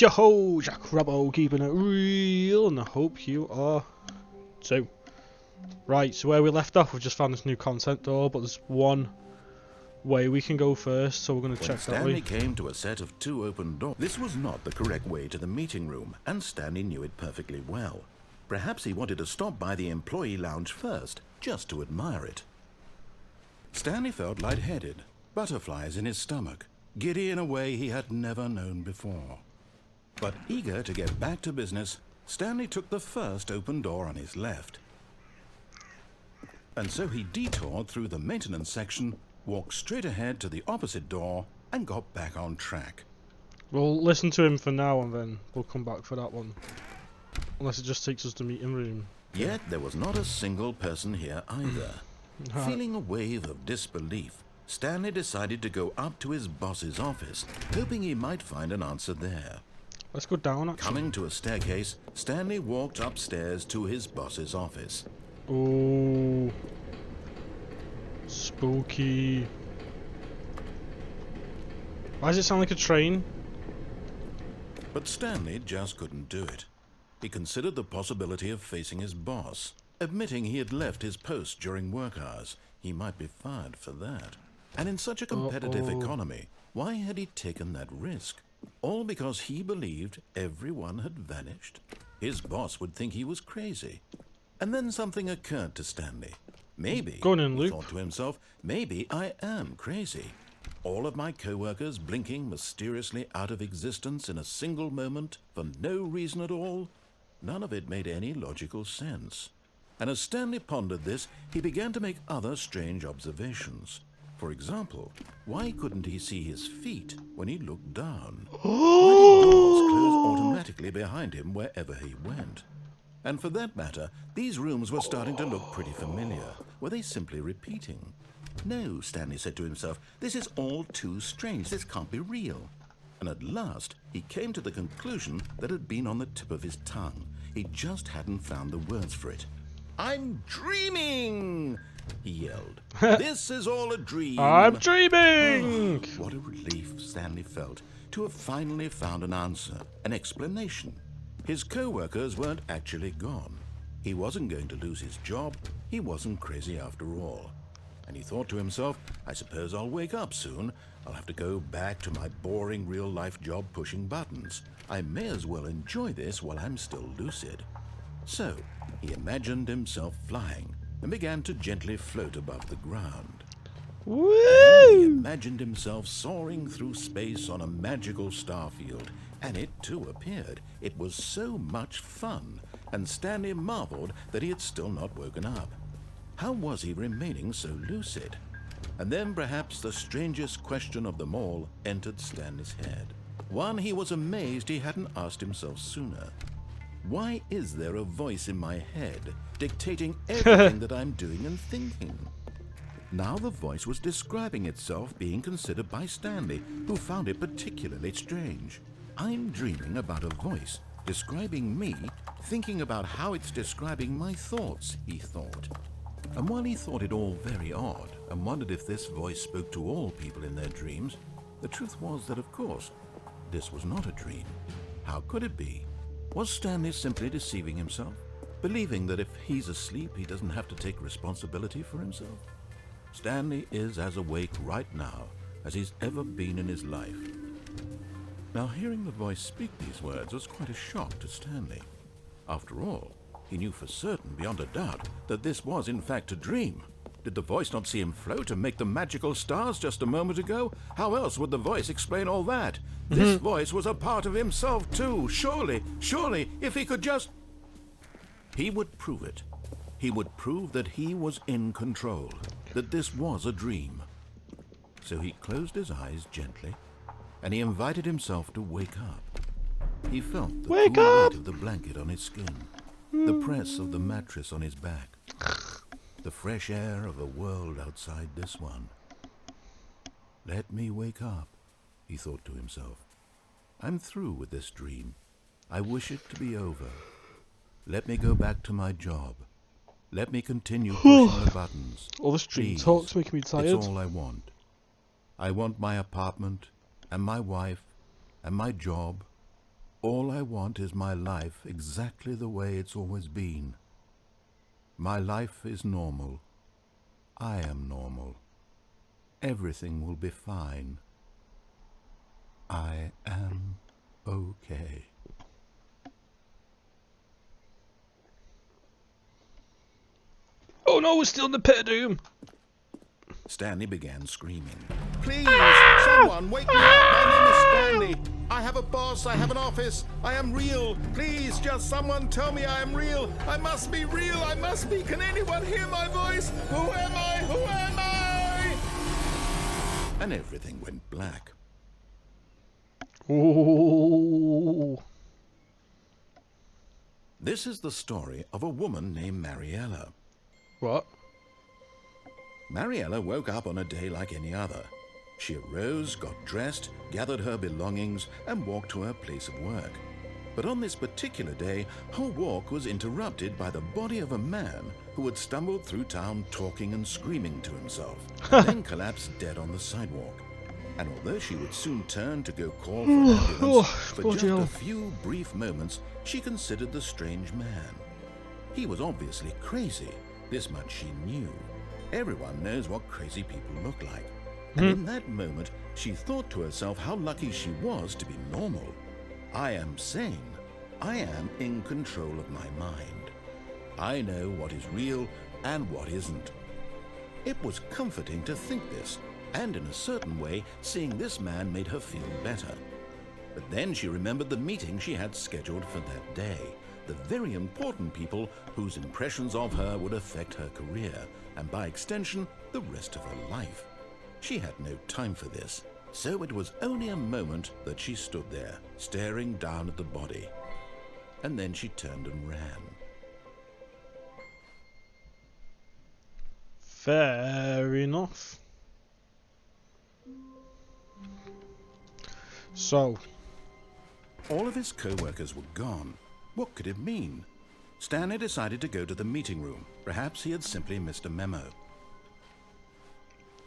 Yo-ho, Jack Rabbo, keeping it real, and I hope you are too. Right, so where we left off, we've just found this new content door, but there's one way we can go first, so we're going to check that way. Stanley came to a set of two open doors. This was not the correct way to the meeting room, and Stanley knew it perfectly well. Perhaps he wanted to stop by the employee lounge first, just to admire it. Stanley felt lightheaded, butterflies in his stomach, giddy in a way he had never known before. But eager to get back to business, Stanley took the first open door on his left. And so he detoured through the maintenance section, walked straight ahead to the opposite door, and got back on track. We'll listen to him for now, and then we'll come back for that one. Unless it just takes us to the meeting room. Yet there was not a single person here either. Feeling a wave of disbelief, Stanley decided to go up to his boss's office, hoping he might find an answer there. Let's go down, actually. Coming to a staircase, Stanley walked upstairs to his boss's office. Oh, spooky. Why does it sound like a train? But Stanley just couldn't do it. He considered the possibility of facing his boss. Admitting he had left his post during work hours, he might be fired for that. And in such a competitive economy, why had he taken that risk? All because he believed everyone had vanished? His boss would think he was crazy. And then something occurred to Stanley. Maybe, he thought to himself, maybe I am crazy. All of my co-workers blinking mysteriously out of existence in a single moment for no reason at all? None of it made any logical sense. And as Stanley pondered this, he began to make other strange observations. For example, why couldn't he see his feet when he looked down? Why did doors close automatically behind him wherever he went? And for that matter, these rooms were starting to look pretty familiar. Were they simply repeating? No, Stanley said to himself, this is all too strange. This can't be real. And at last, he came to the conclusion that had been on the tip of his tongue. He just hadn't found the words for it. I'm dreaming! He yelled. This is all a dream. I'm dreaming! Oh, what a relief Stanley felt to have finally found an answer, an explanation. His co-workers weren't actually gone. He wasn't going to lose his job. He wasn't crazy after all. And he thought to himself, I suppose I'll wake up soon. I'll have to go back to my boring real-life job pushing buttons. I may as well enjoy this while I'm still lucid. So, he imagined himself flying and began to gently float above the ground. Woo! He imagined himself soaring through space on a magical starfield, and it too appeared. It was so much fun, and Stanley marveled that he had still not woken up. How was he remaining so lucid? And then perhaps the strangest question of them all entered Stanley's head. One he was amazed he hadn't asked himself sooner. Why is there a voice in my head dictating everything that I'm doing and thinking? Now the voice was describing itself being considered by Stanley, who found it particularly strange. I'm dreaming about a voice describing me, thinking about how it's describing my thoughts, he thought. And while he thought it all very odd and wondered if this voice spoke to all people in their dreams, the truth was that, of course, this was not a dream. How could it be? Was Stanley simply deceiving himself, believing that if he's asleep, he doesn't have to take responsibility for himself? Stanley is as awake right now as he's ever been in his life. Now, hearing the voice speak these words was quite a shock to Stanley. After all, he knew for certain, beyond a doubt, that this was in fact a dream. Did the voice not see him float and make the magical stars just a moment ago? How else would the voice explain all that? This voice was a part of himself too. Surely, if he could just... He would prove it. He would prove that he was in control, that this was a dream. So he closed his eyes gently, and he invited himself to wake up. He felt the cool weight of the blanket on his skin, the press of the mattress on his back, the fresh air of a world outside this one. Let me wake up, he thought to himself. I'm through with this dream. I wish it to be over. Let me go back to my job. Let me continue pushing the buttons. All this dream talk's making me tired. It's all I want. I want my apartment, and my wife, and my job, All I want is my life exactly the way it's always been. My life is normal. I am normal. Everything will be fine. I am okay. Oh no, we're still in the pit of doom. Stanley began screaming. Please, someone wake me up. My name is Stanley. I have a boss. I have an office. I am real. Please, just someone tell me I am real. I must be real. I must be. Can anyone hear my voice? Who am I? Who am I? And everything went black. Ooh. This is the story of a woman named Mariella. What? Mariella woke up on a day like any other. She arose, got dressed, gathered her belongings, and walked to her place of work. But on this particular day, her walk was interrupted by the body of a man who had stumbled through town talking and screaming to himself, and then collapsed dead on the sidewalk. And although she would soon turn to go call for an ambulance, for just a few brief moments, she considered the strange man. He was obviously crazy. This much she knew. Everyone knows what crazy people look like. And in that moment, she thought to herself how lucky she was to be normal. I am sane. I am in control of my mind. I know what is real and what isn't. It was comforting to think this, and in a certain way, seeing this man made her feel better. But then she remembered the meeting she had scheduled for that day. The very important people whose impressions of her would affect her career, and by extension, the rest of her life. She had no time for this, so it was only a moment that she stood there, staring down at the body. And then she turned and ran. Fair enough. So, all of his co-workers were gone. What could it mean? Stanley decided to go to the meeting room. Perhaps he had simply missed a memo.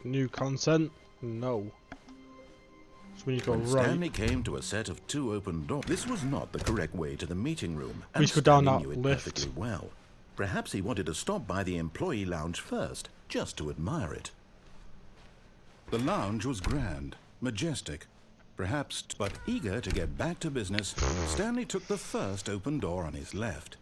new content? No. So we need to go when right. Stanley came to a set of 2 open doors. This was not the correct way to the meeting room, We and should go down Stanley that knew it lift. perfectly well. Perhaps he wanted to stop by the employee lounge first, just to admire it. The lounge was grand, majestic, perhaps, but eager to get back to business, Stanley took the first open door on his left.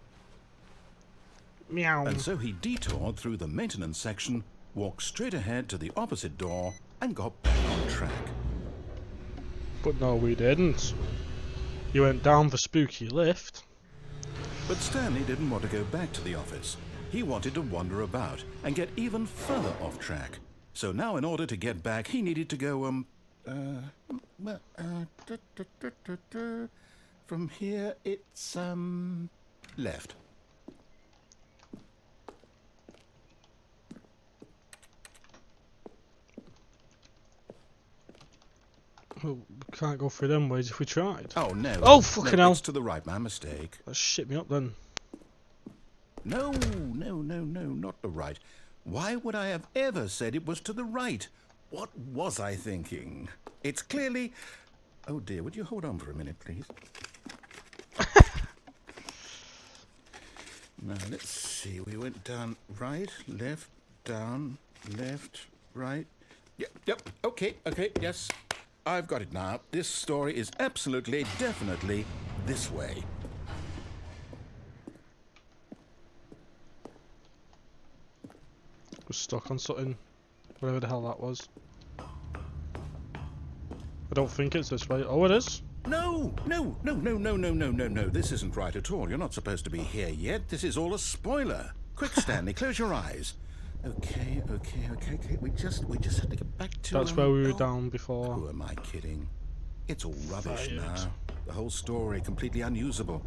Meow. And so he detoured through the maintenance section, walked straight ahead to the opposite door, and got back on track. But no, we didn't. You went down the spooky lift. But Stanley didn't want to go back to the office. He wanted to wander about and get even further off track. So now in order to get back, he needed to go, from here it's, left. Oh, we can't go through them ways if we tried. Oh, no. Oh, fucking hell. It's to the right, my mistake. That shit me up then. No, not the right. Why would I have ever said it was to the right? What was I thinking? It's clearly... Oh dear, would you hold on for a minute, please? Now, let's see. We went down right, left, down, left, right. Yep, okay, yes. I've got it now. This story is absolutely, definitely this way. We're stuck on something. Whatever the hell that was. I don't think it's this way. Oh, it is. No. This isn't right at all. You're not supposed to be here yet. This is all a spoiler. Quick, Stanley, close your eyes. Okay. We just have to get back to... That's where we were down before. Who am I kidding? It's all rubbish Fired. now. The whole story completely unusable.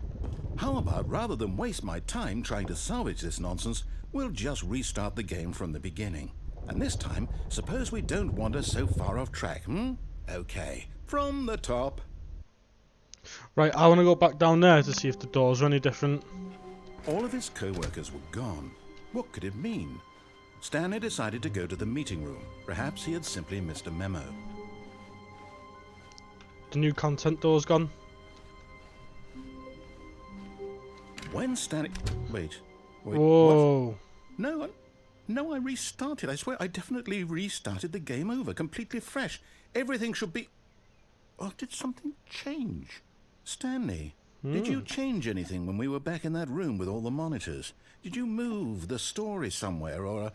How about, rather than waste my time trying to salvage this nonsense, we'll just restart the game from the beginning. And this time, suppose we don't wander so far off track, Okay, from the top. Right, I want to go back down there to see if the doors are any different. All of his co-workers were gone. What could it mean? Stanley decided to go to the meeting room. Perhaps he had simply missed a memo. The new content door's gone. When Stanley... Wait, what? Whoa. No, I restarted. I swear I definitely restarted the game over, completely fresh. Everything should be... Oh, did something change? Stanley, did you change anything when we were back in that room with all the monitors? Did you move the story somewhere or...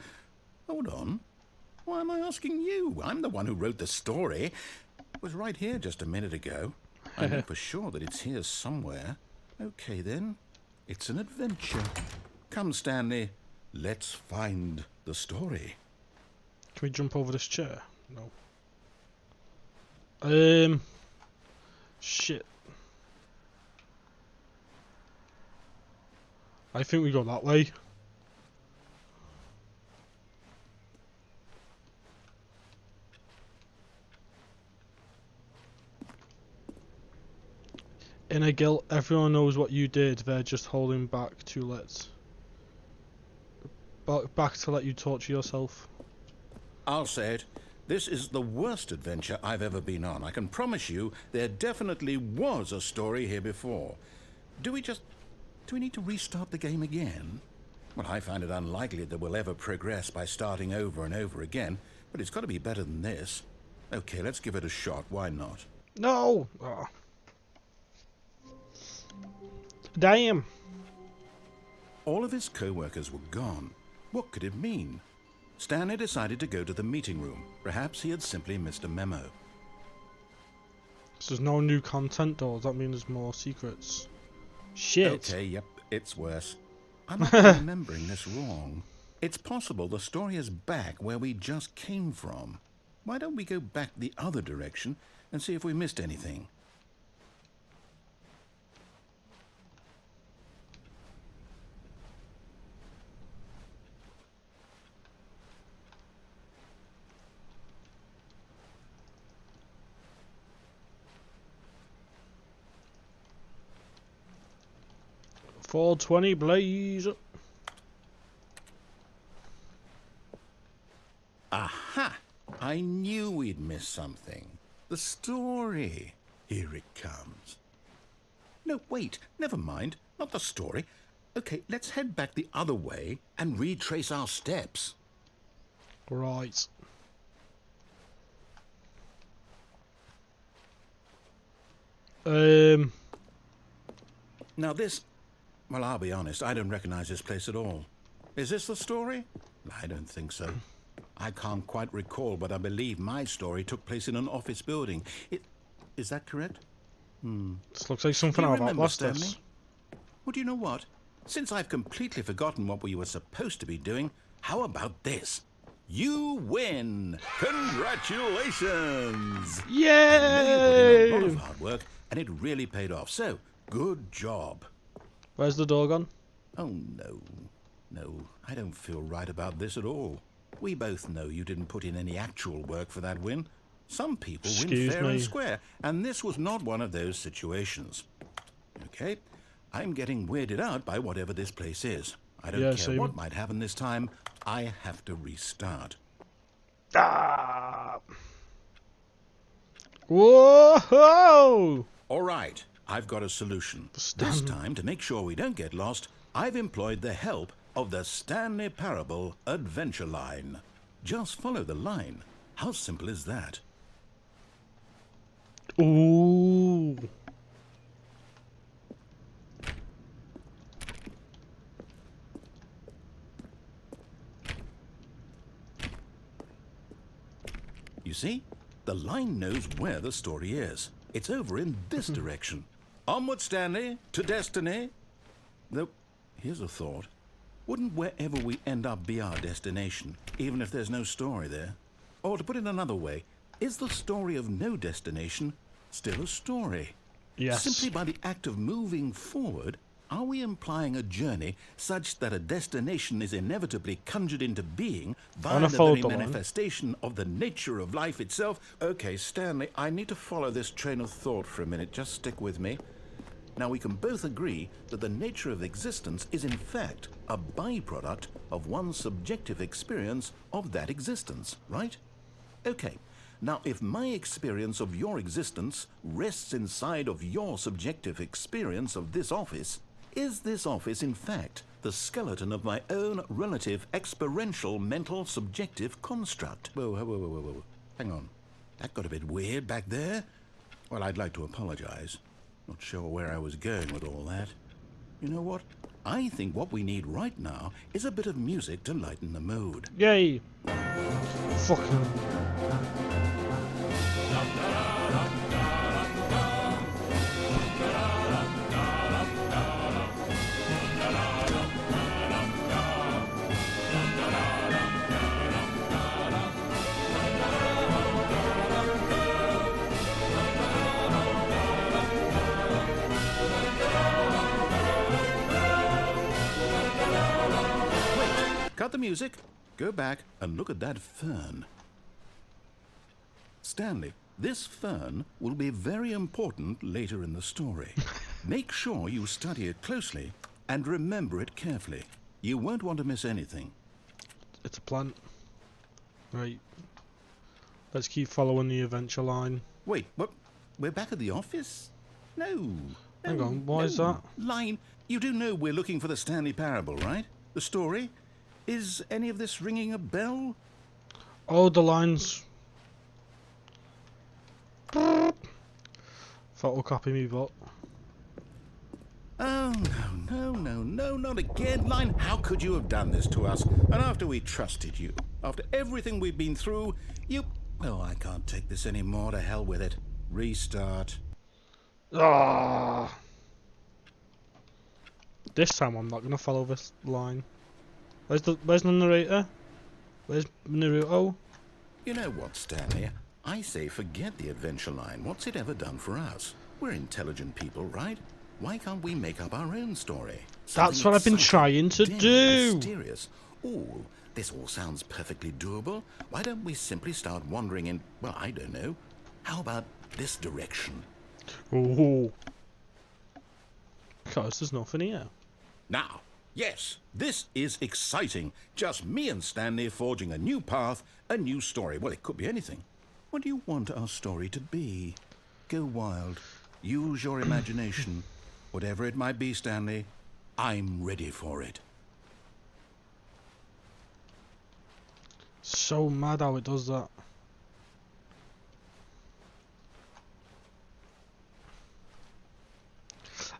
Hold on. Why am I asking you? I'm the one who wrote the story. It was right here just a minute ago. I know for sure that it's here somewhere. Okay, then. It's an adventure. Come, Stanley. Let's find the story. Can we jump over this chair? No. Shit. I think we go that way. Inner guilt, everyone knows what you did, they're just holding back to let you torture yourself. I'll say it. This is the worst adventure I've ever been on. I can promise you there definitely was a story here before. Do we need to restart the game again? Well, I find it unlikely that we'll ever progress by starting over and over again, but it's got to be better than this. Okay, let's give it a shot. Why not? No! Oh. Damn! All of his co-workers were gone. What could it mean? Stanley decided to go to the meeting room. Perhaps he had simply missed a memo. So there's no new content, or does that mean there's more secrets? Shit! Okay, yep, it's worse. I'm not remembering this wrong. It's possible the story is back where we just came from. Why don't we go back the other direction and see if we missed anything? .420 blaze. Aha! I knew we'd missed something. The story. Here it comes. No, wait. Never mind. Not the story. Okay, let's head back the other way and retrace our steps. Right. Now this... Well, I'll be honest, I don't recognize this place at all. Is this the story? I don't think so. I can't quite recall, but I believe my story took place in an office building. Is that correct? This looks like something out of Outlasters. Well, do you know what? Since I've completely forgotten what we were supposed to be doing, how about this? You win! Congratulations! Yay! I know you put in a lot of hard work, and it really paid off. So, good job. Where's the door gone? Oh, no. No, I don't feel right about this at all. We both know you didn't put in any actual work for that win. Some people win fair and square, and this was not one of those situations. Okay, I'm getting weirded out by whatever this place is. I don't care what might happen this time. I have to restart. Ah! Whoa! All right, I've got a solution. This time, to make sure we don't get lost, I've employed the help of the Stanley Parable Adventure Line. Just follow the line. How simple is that? Ooh. You see? The line knows where the story is. It's over in this direction. Onward, Stanley, to destiny. Though, here's a thought. Wouldn't wherever we end up be our destination, even if there's no story there? Or to put it another way, is the story of no destination still a story? Yes. Simply by the act of moving forward, are we implying a journey such that a destination is inevitably conjured into being via the very manifestation of the nature of life itself? Okay, Stanley, I need to follow this train of thought for a minute. Just stick with me. Now, we can both agree that the nature of existence is in fact a byproduct of one's subjective experience of that existence, right? Okay. Now, if my experience of your existence rests inside of your subjective experience of this office, Is this office, in fact, the skeleton of my own relative experiential mental subjective construct? Whoa. Hang on. That got a bit weird back there. Well, I'd like to apologize. Not sure where I was going with all that. You know what? I think what we need right now is a bit of music to lighten the mood. Yay! Fucking. Cut the music, go back and look at that fern. Stanley, this fern will be very important later in the story. Make sure you study it closely and remember it carefully. You won't want to miss anything. It's a plant. Right. Let's keep following the adventure line. Wait, what? We're back at the office? No. Hang on, why is that? Line, you do know we're looking for the Stanley parable, right? The story? Is any of this ringing a bell? Oh, the lines. Photocopy me, bot. Oh, no, not again. Line, how could you have done this to us? And after we trusted you, after everything we've been through, you... Oh, I can't take this anymore. To hell with it. Restart. Ah. This time I'm not gonna follow this line. Where's the narrator? Where's Naruto? You know what, Stanley? I say forget the adventure line. What's it ever done for us? We're intelligent people, right? Why can't we make up our own story? That's what I've been trying to do. Mysterious. Ooh, this all sounds perfectly doable. Why don't we simply start wandering in, well, I don't know. How about this direction? Ooh. Because there's nothing here. Now, yes, this is exciting. Just me and Stanley forging a new path, a new story. Well, it could be anything. What do you want our story to be? Go wild. Use your imagination. Whatever it might be, Stanley, I'm ready for it. So mad how it does that.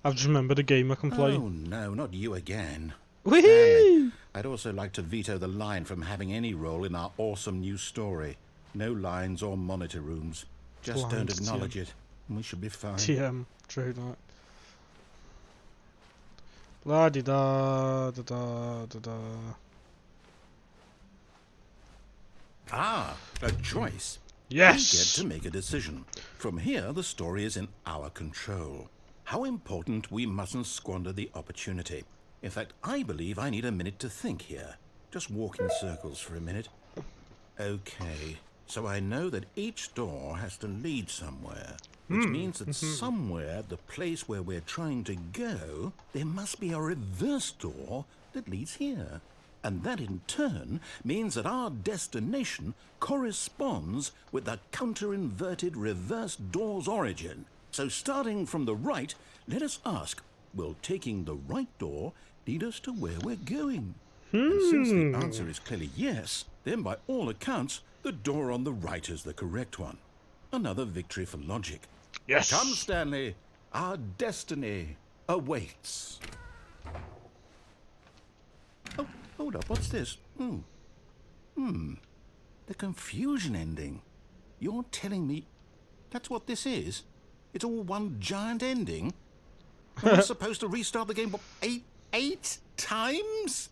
I've just remembered a game I can play. Oh, no, not you again. Whee! Stanley, I'd also like to veto the line from having any role in our awesome new story. No lines or monitor rooms. Just don't Lines, acknowledge it. And we should be fine. TM, true that. La di da da da da da. Ah, a choice. Yes! We get to make a decision. From here, the story is in our control. How important we mustn't squander the opportunity. In fact, I believe I need a minute to think here. Just walk in circles for a minute. Okay, so I know that each door has to lead somewhere. Which means that somewhere, the place where we're trying to go, there must be a reverse door that leads here. And that in turn means that our destination corresponds with the counter-inverted reverse door's origin. So starting from the right, let us ask, will taking the right door lead us to where we're going? And since the answer is clearly yes, then by all accounts, the door on the right is the correct one. Another victory for logic. Yes! Come, Stanley. Our destiny awaits. Oh, hold up. What's this? The confusion ending. You're telling me that's what this is? It's all one giant ending? Am I supposed to restart the game eight times?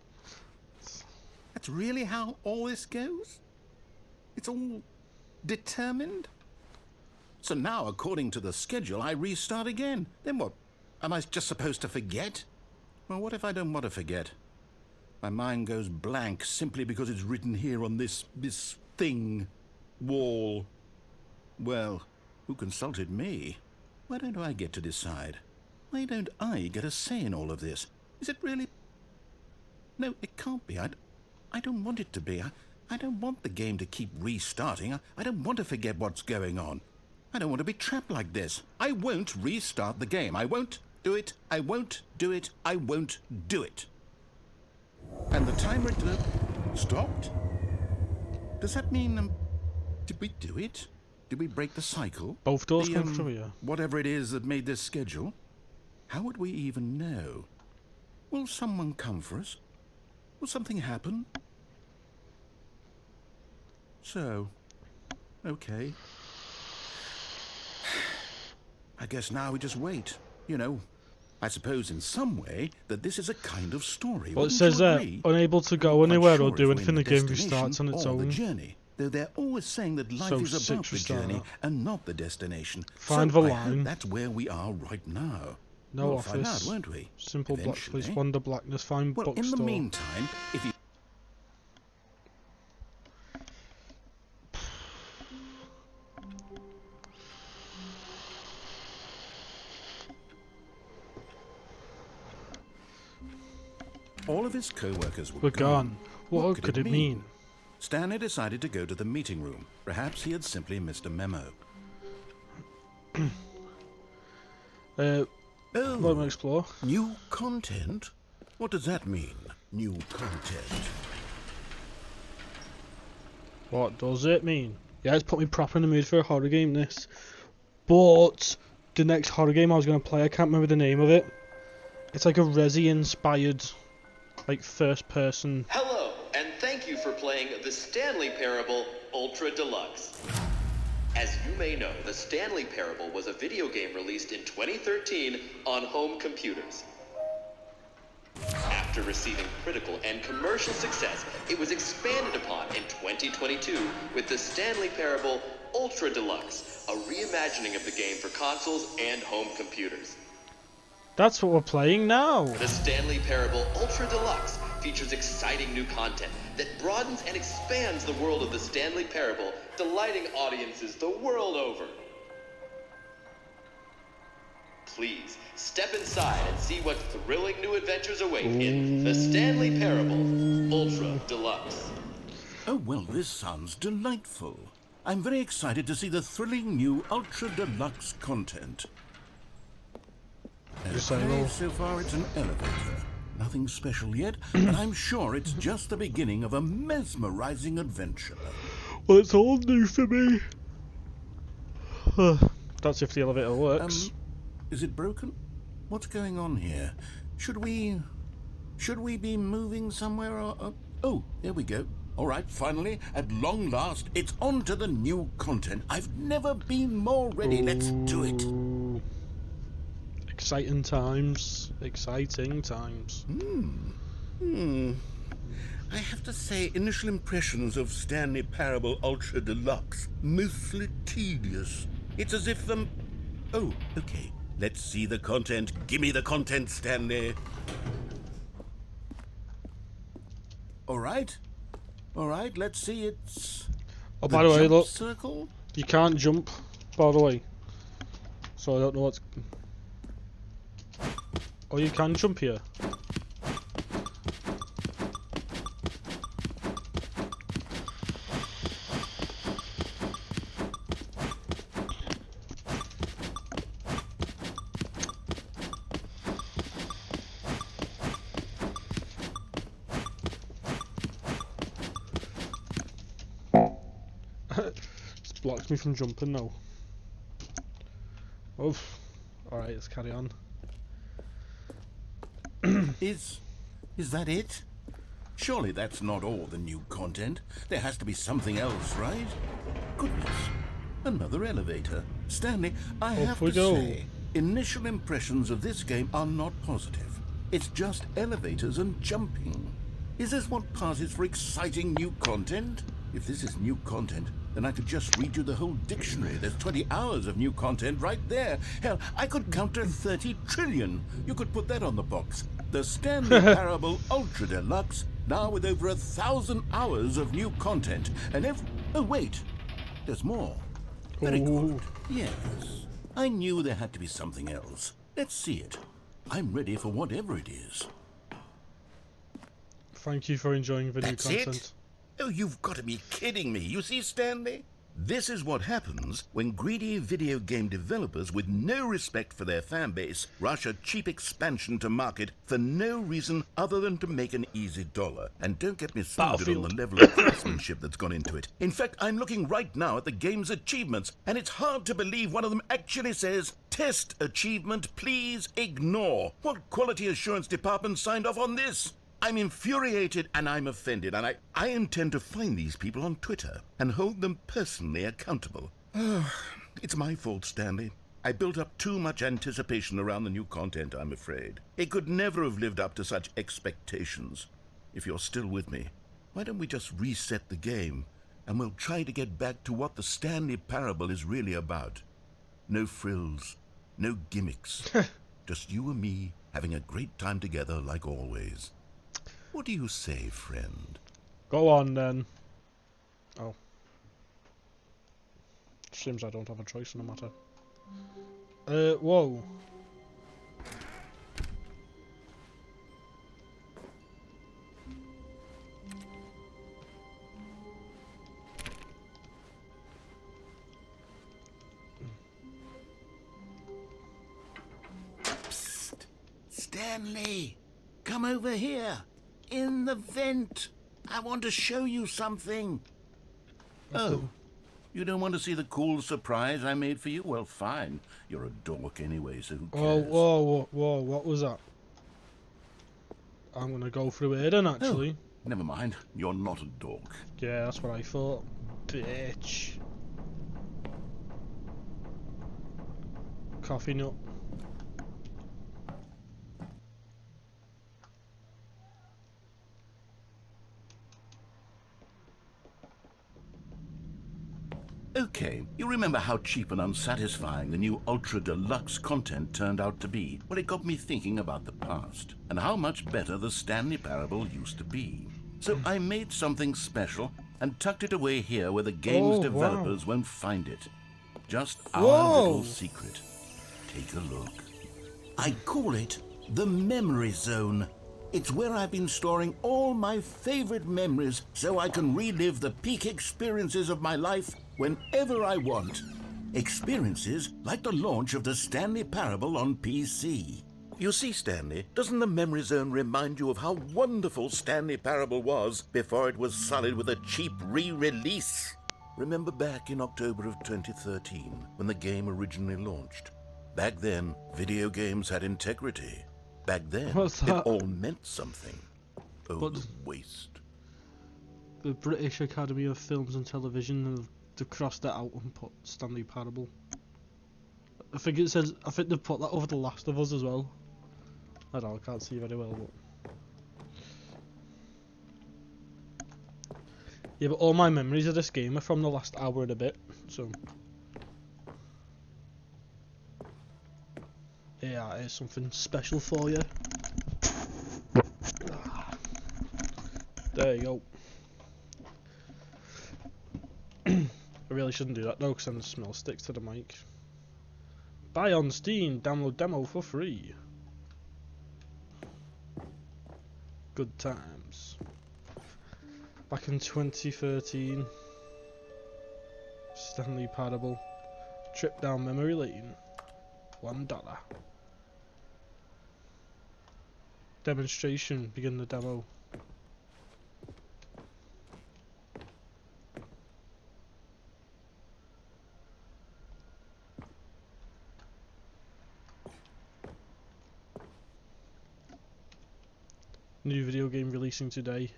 That's really how all this goes? It's all determined? So now, according to the schedule, I restart again. Then what? Am I just supposed to forget? Well, what if I don't want to forget? My mind goes blank simply because it's written here on this thing, wall. Well, who consulted me? Why don't I get to decide? Why don't I get a say in all of this? Is it really? No, it can't be. I don't want it to be. I don't want the game to keep restarting. I don't want to forget what's going on. I don't want to be trapped like this. I won't restart the game. I won't do it. I won't do it. I won't do it. And the timer stopped? Does that mean, did we do it? Did we break the cycle? Both doors come through here. Whatever it is that made this schedule? How would we even know? Will someone come for us? Will something happen? So, okay. I guess now we just wait. You know, I suppose in some way that this is a kind of story. Well, it says there, unable to go anywhere or do anything, the game restarts on its own. The journey, though they're always saying that life is about the journey and not the destination. Find the line. That's where we are right now. No we'll office. Find out, won't we? Simple black police, wander blackness, find bookstore. In the meantime, if you... All of his co-workers were gone. What could it mean? Stanley decided to go to the meeting room. Perhaps he had simply missed a memo. Let me explore. New content? What does that mean, new content? What does it mean? Yeah, it's put me proper in the mood for a horror game, this. But the next horror game I was going to play, I can't remember the name of it. It's like a Resi-inspired, like, first-person... Hello, and thank you for playing the Stanley Parable Ultra Deluxe. As you may know, the Stanley Parable was a video game released in 2013 on home computers. After receiving critical and commercial success, it was expanded upon in 2022 with the Stanley Parable Ultra Deluxe, a reimagining of the game for consoles and home computers. That's what we're playing now. The Stanley Parable Ultra Deluxe features exciting new content that broadens and expands the world of the Stanley Parable, delighting audiences the world over. Please, step inside and see what thrilling new adventures await in the Stanley Parable Ultra Deluxe. Oh, well, this sounds delightful. I'm very excited to see the thrilling new Ultra Deluxe content. Okay, so far it's an elevator. Nothing special yet, but I'm sure it's just the beginning of a mesmerizing adventure. Well, it's all new for me. That's if the elevator works. Is it broken? What's going on here? Should we be moving somewhere or... Oh, there we go. All right, finally, at long last, it's on to the new content. I've never been more ready. Let's do it. Exciting times. Exciting times. I have to say, initial impressions of Stanley Parable Ultra Deluxe, mostly tedious. It's as if the... Oh, okay. Let's see the content. Give me the content, Stanley. All right, let's see. It's... Oh, by the way, look. Circle? You can't jump, by the way. So I don't know what's... Oh, you can jump here. It's blocked me from jumping now. Oh, alright, let's carry on. Is that it? Surely that's not all the new content. There has to be something else, right? Goodness. Another elevator. Stanley, I have to say, initial impressions of this game are not positive. It's just elevators and jumping. Is this what passes for exciting new content? If this is new content, then I could just read you the whole dictionary. There's 20 hours of new content right there. Hell, I could count to 30 trillion. You could put that on the box. The Stanley Parable Ultra Deluxe, now with over 1,000 hours of new content. And oh, wait. There's more. Very good. Yes. I knew there had to be something else. Let's see it. I'm ready for whatever it is. Thank you for enjoying the new content. It? Oh, you've got to be kidding me. You see, Stanley? This is what happens when greedy video game developers with no respect for their fan base rush a cheap expansion to market for no reason other than to make an easy dollar. And don't get me started on the level of craftsmanship that's gone into it. In fact, I'm looking right now at the game's achievements, and it's hard to believe one of them actually says, "Test achievement, please ignore." What quality assurance department signed off on this? I'm infuriated and I'm offended, and I intend to find these people on Twitter and hold them personally accountable. It's my fault, Stanley. I built up too much anticipation around the new content, I'm afraid. It could never have lived up to such expectations. If you're still with me, why don't we just reset the game and we'll try to get back to what the Stanley Parable is really about. No frills, no gimmicks. Just you and me having a great time together like always. What do you say, friend? Go on, then. Oh. Seems I don't have a choice in the matter. Whoa. Psst. Stanley, come over here. In the vent. I want to show you something. Oh, you don't want to see the cool surprise I made for you? Well, fine. You're a dork anyway, so who cares? Whoa, what was that? I'm gonna go through here then, actually. Oh, never mind. You're not a dork. Yeah, that's what I thought. Bitch. Coffee nut. Okay, you remember how cheap and unsatisfying the new Ultra Deluxe content turned out to be? Well, it got me thinking about the past, and how much better the Stanley Parable used to be. So I made something special and tucked it away here where the game's developers won't find it. Just our little secret. Take a look. I call it the Memory Zone. It's where I've been storing all my favorite memories so I can relive the peak experiences of my life whenever I want. Experiences like the launch of the Stanley Parable on PC. You see, Stanley, doesn't the Memory Zone remind you of how wonderful Stanley Parable was before it was sullied with a cheap re-release? Remember back in October of 2013 when the game originally launched? Back then, video games had integrity. Back then, it all meant something. Oh, the waste. The British Academy of Films and Television have crossed that out and put Stanley Parable. I think it says, I think they've put that over The Last of Us as well. I don't know, I can't see very well, but... Yeah, but all my memories of this game are from the last hour and a bit, so... Yeah, it's something special for you. There you go. I really shouldn't do that though, because then the smell sticks to the mic. Buy on Steam, download demo for free. Good times. Back in 2013, Stanley Parable, trip down memory lane, $1. Demonstration, begin the demo. New video game releasing today.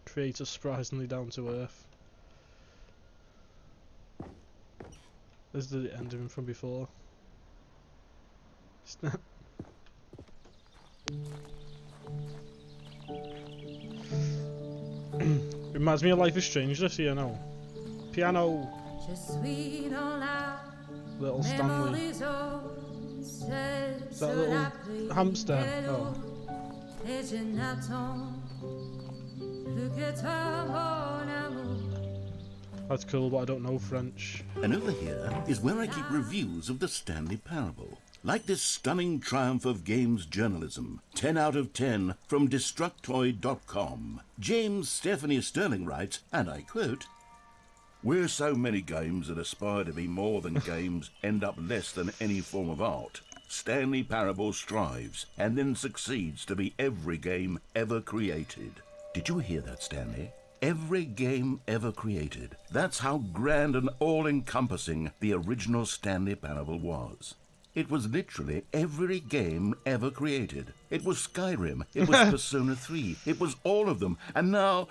Creator surprisingly down to earth. This is the ending from before. Reminds me of Life is Strange, this, you know. Piano! Little Stanley. Is that little hamster? Oh. That's cool, but I don't know French. And over here is where I keep reviews of the Stanley Parable. Like this stunning triumph of games journalism, 10 out of 10 from Destructoid.com. James Stephanie Sterling writes, and I quote, Where so many games that aspire to be more than games end up less than any form of art, Stanley Parable strives and then succeeds to be every game ever created. Did you hear that, Stanley? Every game ever created. That's how grand and all-encompassing the original Stanley Parable was. It was literally every game ever created. It was Skyrim, it was Persona 3, it was all of them, and now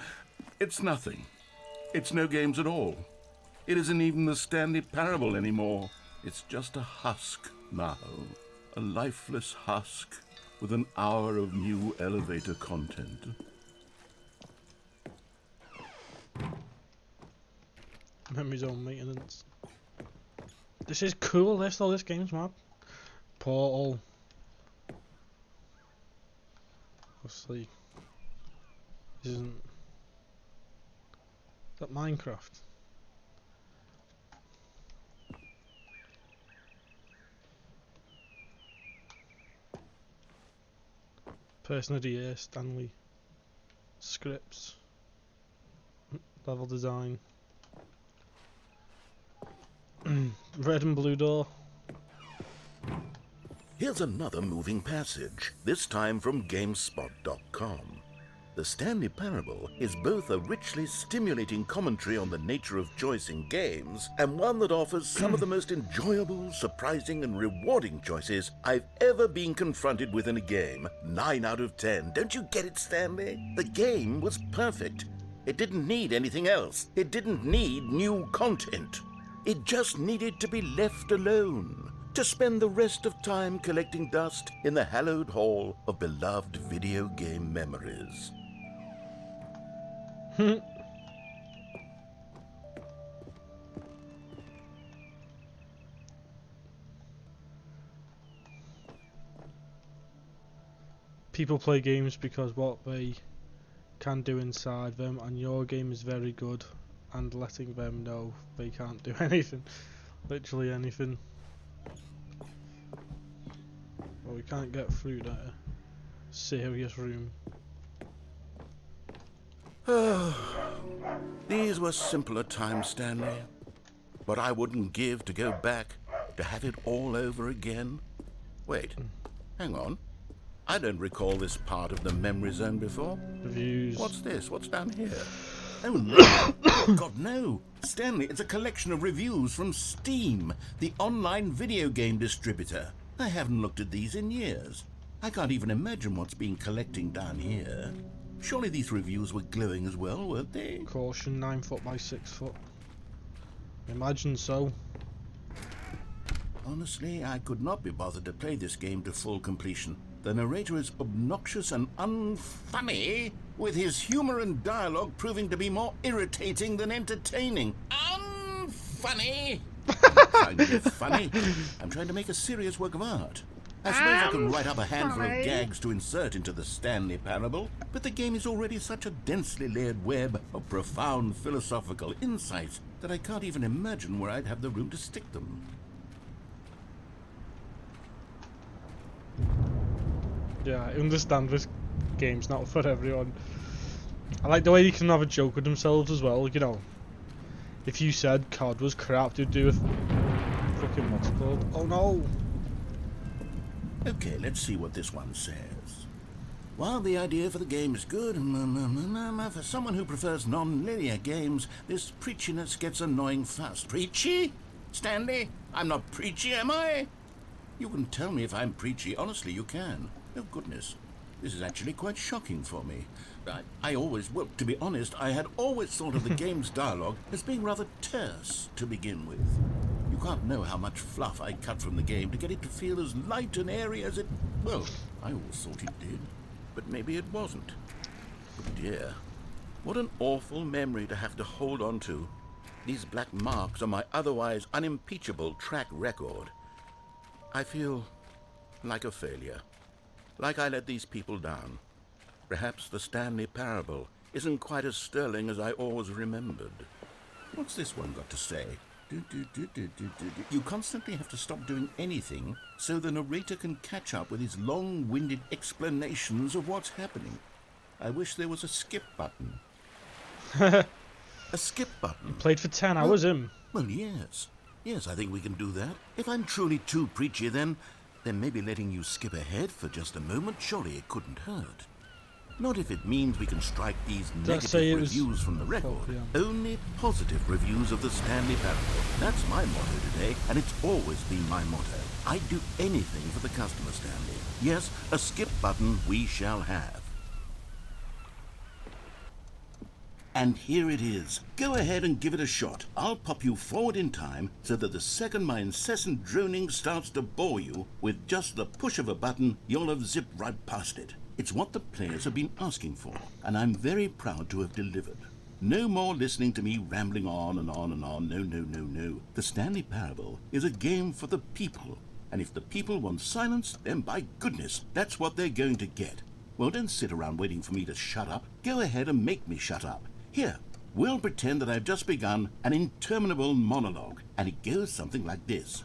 it's nothing. It's no games at all. It isn't even the Stanley Parable anymore. It's just a husk now. A lifeless husk with an hour of new elevator content. Memory zone maintenance. This is cool, this game's mad. Portal. Obviously. This isn't... Is that Minecraft? Person of the year, Stanley. Scripts. Level design. Red and blue door. Here's another moving passage, this time from GameSpot.com. The Stanley Parable is both a richly stimulating commentary on the nature of choice in games and one that offers some of the most enjoyable, surprising, and rewarding choices I've ever been confronted with in a game. 9 out of 10. Don't you get it, Stanley? The game was perfect. It didn't need anything else. It didn't need new content. It just needed to be left alone, to spend the rest of time collecting dust in the hallowed hall of beloved video game memories. People play games because what they can do inside them, and your game is very good, and letting them know they can't do anything. Literally anything. Well, we can't get through that serious room. These were simpler times, Stanley. But I wouldn't give to go back, to have it all over again. Wait, hang on. I don't recall this part of the memory zone before. Reviews. What's this? What's down here? Oh, no. Oh, God, no. Stanley, it's a collection of reviews from Steam, the online video game distributor. I haven't looked at these in years. I can't even imagine what's been collecting down here. Surely these reviews were glowing as well, weren't they? Caution, 9 foot by 6 foot. Imagine so. Honestly, I could not be bothered to play this game to full completion. The narrator is obnoxious and unfunny, with his humour and dialogue proving to be more irritating than entertaining. Unfunny? I'm trying to be funny. I'm trying to make a serious work of art. I suppose I can write up a handful of gags to insert into the Stanley Parable, but the game is already such a densely layered web of profound philosophical insights that I can't even imagine where I'd have the room to stick them. Yeah, I understand this game's not for everyone. I like the way you can have a joke with themselves as well, you know. If you said COD was crap, you'd do a fucking what's it called? Oh no! Okay, let's see what this one says. While the idea for the game is good, for someone who prefers non-linear games, this preachiness gets annoying fast. Preachy? Stanley? I'm not preachy, am I? You can tell me if I'm preachy. Honestly, you can. Oh, goodness. This is actually quite shocking for me. Well, to be honest, I had always thought of the game's dialogue as being rather terse to begin with. You can't know how much fluff I cut from the game to get it to feel as light and airy as it... Well, I always thought it did, but maybe it wasn't. Oh dear. What an awful memory to have to hold on to. These black marks on my otherwise unimpeachable track record. I feel like a failure. Like I let these people down. Perhaps the Stanley Parable isn't quite as sterling as I always remembered. What's this one got to say? You constantly have to stop doing anything so the narrator can catch up with his long-winded explanations of what's happening. I wish there was a skip button. A skip button. Played for 10 hours, him. Well, yes. Yes, I think we can do that. If I'm truly too preachy, then maybe letting you skip ahead for just a moment, surely it couldn't hurt. Not if it means we can strike these negative reviews from the record. Only positive reviews of the Stanley Parable. That's my motto today, and it's always been my motto. I'd do anything for the customer, Stanley. Yes, a skip button we shall have. And here it is. Go ahead and give it a shot. I'll pop you forward in time so that the second my incessant droning starts to bore you, with just the push of a button, you'll have zipped right past it. It's what the players have been asking for, and I'm very proud to have delivered. No more listening to me rambling on and on and on. No, no, no, no. The Stanley Parable is a game for the people, and if the people want silence, then by goodness, that's what they're going to get. Well, don't sit around waiting for me to shut up. Go ahead and make me shut up. Here, we'll pretend that I've just begun an interminable monologue, and it goes something like this.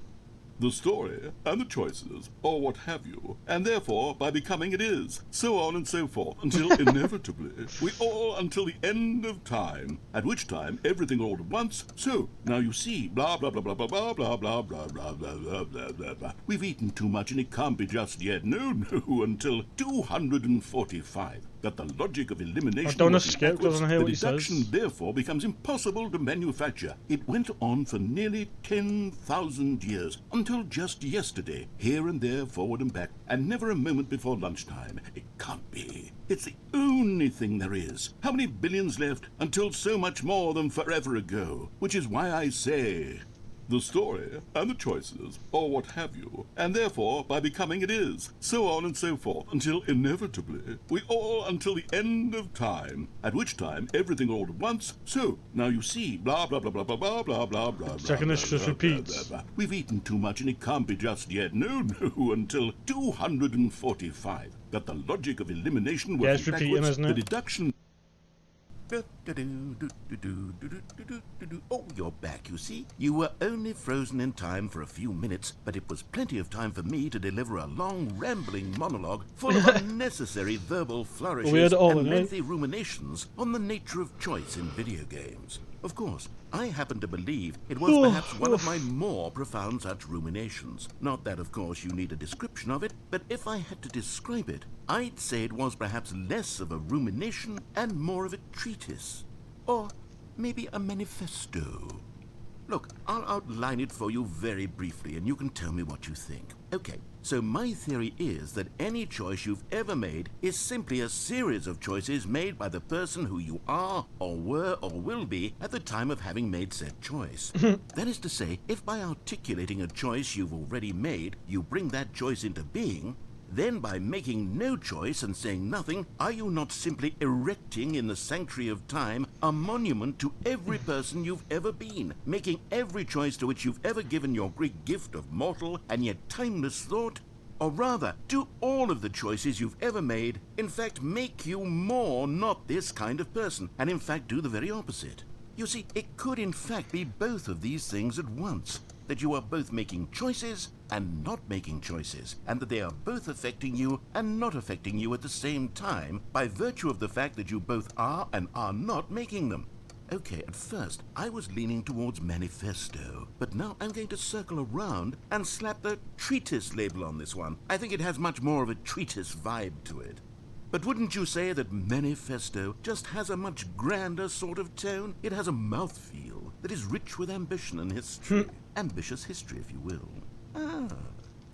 The story and the choices, or what have you, and therefore by becoming it is, so on and so forth, until inevitably we all until the end of time, at which time everything all at once, so, now you see, blah blah blah blah blah blah blah blah blah blah blah blah blah blah blah. We've eaten too much and it can't be just yet, no, until 245. That the logic of elimination I don't skip, doesn't hear the what he deduction says. therefore becomes impossible to manufacture. It went on for nearly 10,000 years, until just yesterday, here and there, forward and back, and never a moment before lunchtime. It can't be. It's the only thing there is. How many billions left until so much more than forever ago? Which is why I say, the story and the choices, or what have you, and therefore by becoming it is, so on and so forth, until inevitably we all until the end of time, at which time everything all at once, so, now you see, blah blah blah blah blah blah blah blah blah. Second this just repeats. We've eaten too much and it can't be just yet, no, until 245. That the logic of elimination was it's repeating, isn't it? The deduction. Oh, you're back, you see. You were only frozen in time for a few minutes, but it was plenty of time for me to deliver a long, rambling monologue full of unnecessary verbal flourishes and lengthy ruminations on the nature of choice in video games. Of course, I happen to believe it was perhaps one of my more profound such ruminations. Not that, of course, you need a description of it, but if I had to describe it, I'd say it was perhaps less of a rumination and more of a treatise. Or maybe a manifesto. Look, I'll outline it for you very briefly, and you can tell me what you think. Okay, so my theory is that any choice you've ever made is simply a series of choices made by the person who you are, or were, or will be at the time of having made said choice. That is to say, if by articulating a choice you've already made, you bring that choice into being, then by making no choice and saying nothing, are you not simply erecting in the sanctuary of time a monument to every person you've ever been, making every choice to which you've ever given your great gift of mortal and yet timeless thought? Or rather, do all of the choices you've ever made, in fact, make you more not this kind of person, and in fact do the very opposite? You see, it could in fact be both of these things at once. That you are both making choices and not making choices, and that they are both affecting you and not affecting you at the same time by virtue of the fact that you both are and are not making them. Okay, at first I was leaning towards manifesto, but now I'm going to circle around and slap the treatise label on this one. I think it has much more of a treatise vibe to it. But wouldn't you say that manifesto just has a much grander sort of tone? It has a mouthfeel that is rich with ambition and history. Ambitious history, if you will.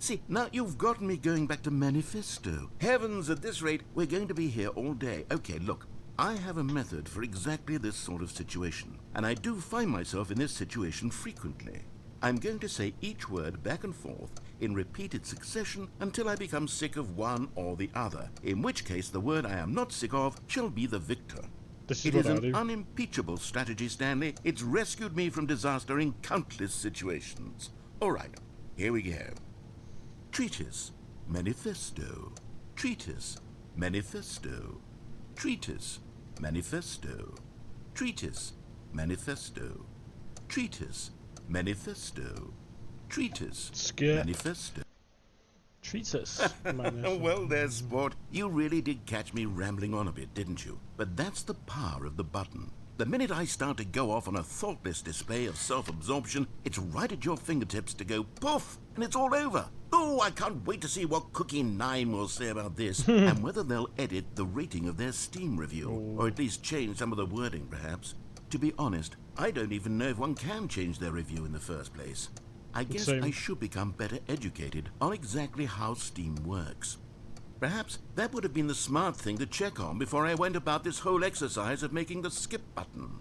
See, now you've gotten me going back to manifesto. Heavens, at this rate, we're going to be here all day. Okay, look, I have a method for exactly this sort of situation, and I do find myself in this situation frequently. I'm going to say each word back and forth in repeated succession until I become sick of one or the other, in which case the word I am not sick of shall be the victor. It is an unimpeachable strategy, Stanley. It's rescued me from disaster in countless situations. All right, here we go. Treatise, manifesto. Treatise, manifesto. Treatise, manifesto. Treatise, manifesto. Treatise, manifesto. Treatise, manifesto. Treatise. Well, there's sport. You really did catch me rambling on a bit, didn't you? But that's the power of the button. The minute I start to go off on a thoughtless display of self-absorption, it's right at your fingertips to go poof, and it's all over. Oh, I can't wait to see what Cookie 9 will say about this, and whether they'll edit the rating of their Steam review, or at least change some of the wording, perhaps. To be honest, I don't even know if one can change their review in the first place. I guess I should become better educated on exactly how Steam works. Perhaps that would have been the smart thing to check on before I went about this whole exercise of making the skip button.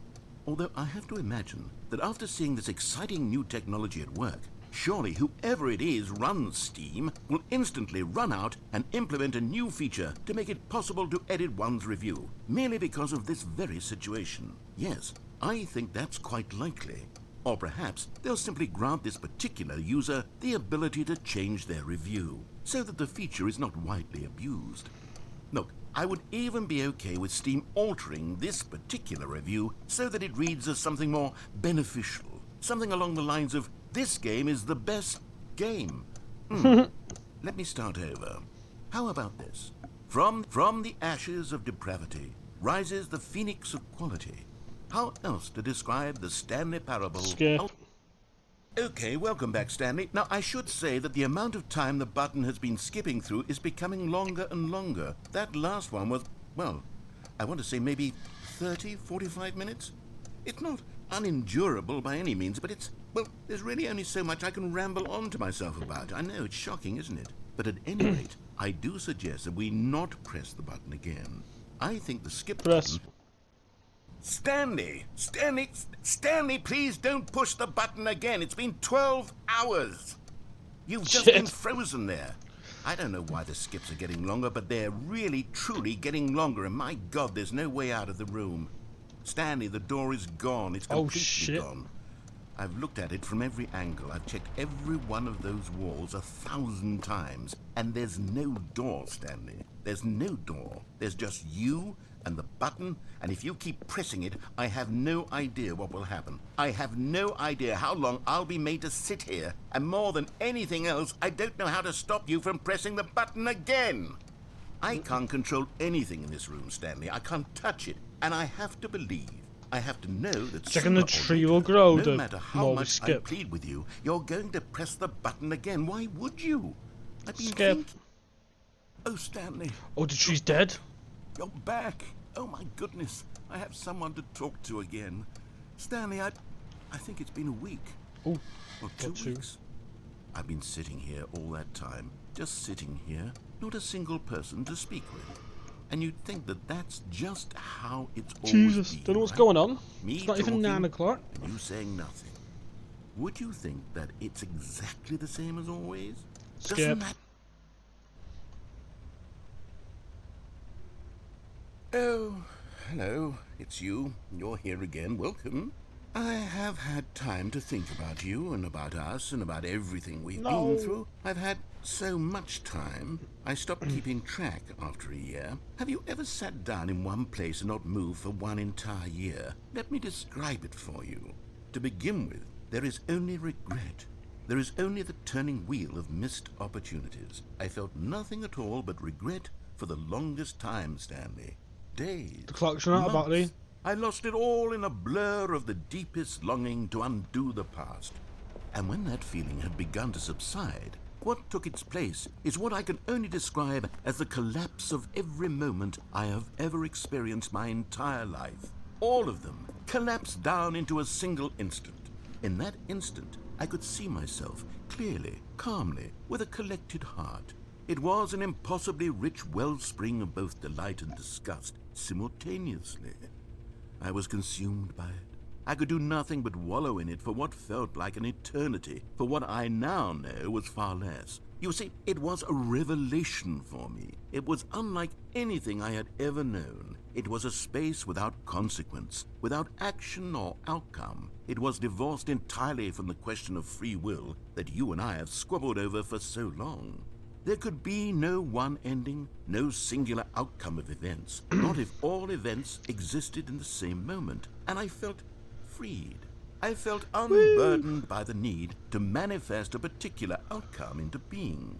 Although I have to imagine that after seeing this exciting new technology at work, surely whoever it is runs Steam will instantly run out and implement a new feature to make it possible to edit one's review, merely because of this very situation. Yes, I think that's quite likely. Or perhaps they'll simply grant this particular user the ability to change their review, so that the feature is not widely abused. Look, I would even be okay with Steam altering this particular review so that it reads as something more beneficial. Something along the lines of, "This game is the best game." Let me start over. How about this? From the ashes of depravity rises the phoenix of quality. How else to describe the Stanley parable? Skip. Okay, welcome back, Stanley. Now, I should say that the amount of time the button has been skipping through is becoming longer and longer. That last one was, well, I want to say maybe 30, 45 minutes? It's not unendurable by any means, but well, there's really only so much I can ramble on to myself about. I know, it's shocking, isn't it? But at any rate, I do suggest that we not press the button again. I think the skip button... Stanley, please don't push the button again. It's been 12 hours. You've just been frozen there. I don't know why the skips are getting longer, but they're really, truly getting longer. And my God, there's no way out of the room. Stanley, the door is gone. It's completely gone. I've looked at it from every angle. I've checked every one of those walls 1,000 times. And there's no door, Stanley. There's no door. There's just you and the button, and if you keep pressing it, I have no idea what will happen. I have no idea how long I'll be made to sit here, and more than anything else, I don't know how to stop you from pressing the button again. I can't control anything in this room, Stanley. I can't touch it, and I have to believe, I have to know that checking the tree will grow. No matter how much I plead with you, you're going to press the button again. Why would you? I've been thinking... Oh, Stanley. Oh, the tree's dead? You're back. Oh my goodness. I have someone to talk to again. Stanley, I think it's been a week. Oh, or 2 weeks. I've been sitting here all that time. Just sitting here. Not a single person to speak with. And you'd think that that's just how it's always been. Jesus, don't know what's going on. Me it's not even 9 o'clock. And you saying nothing. Would you think that it's exactly the same as always? Skip. Doesn't that... Oh, hello, it's you. You're here again. Welcome. I have had time to think about you and about us and about everything we've been through. I've had so much time, I stopped keeping track after a year. Have you ever sat down in one place and not moved for one entire year? Let me describe it for you. To begin with, there is only regret. There is only the turning wheel of missed opportunities. I felt nothing at all but regret for the longest time, Stanley. Days, the clock's run out of battery. I lost it all in a blur of the deepest longing to undo the past. And when that feeling had begun to subside, what took its place is what I can only describe as the collapse of every moment I have ever experienced my entire life. All of them collapsed down into a single instant. In that instant, I could see myself clearly, calmly, with a collected heart. It was an impossibly rich wellspring of both delight and disgust simultaneously. I was consumed by it. I could do nothing but wallow in it for what felt like an eternity, for what I now know was far less. You see, it was a revelation for me. It was unlike anything I had ever known. It was a space without consequence, without action or outcome. It was divorced entirely from the question of free will that you and I have squabbled over for so long. There could be no one ending, no singular outcome of events, not if all events existed in the same moment. And I felt freed. I felt unburdened by the need to manifest a particular outcome into being.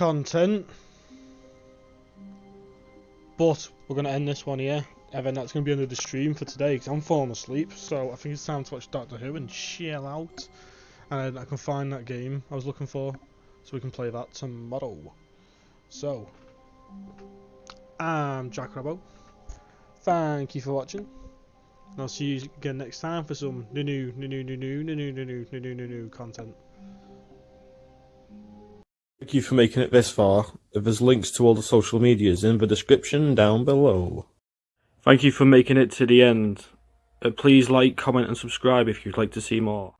content. But we're going to end this one here. And then that's going to be the end of the stream for today because I'm falling asleep. So I think it's time to watch Doctor Who and chill out. And I can find that game I was looking for. So we can play that tomorrow. So, I'm Jack Robbo. Thank you for watching. And I'll see you again next time for some new content. Thank you for making it this far. There's links to all the social medias in the description down below. Thank you for making it to the end. Please like, comment and subscribe if you'd like to see more.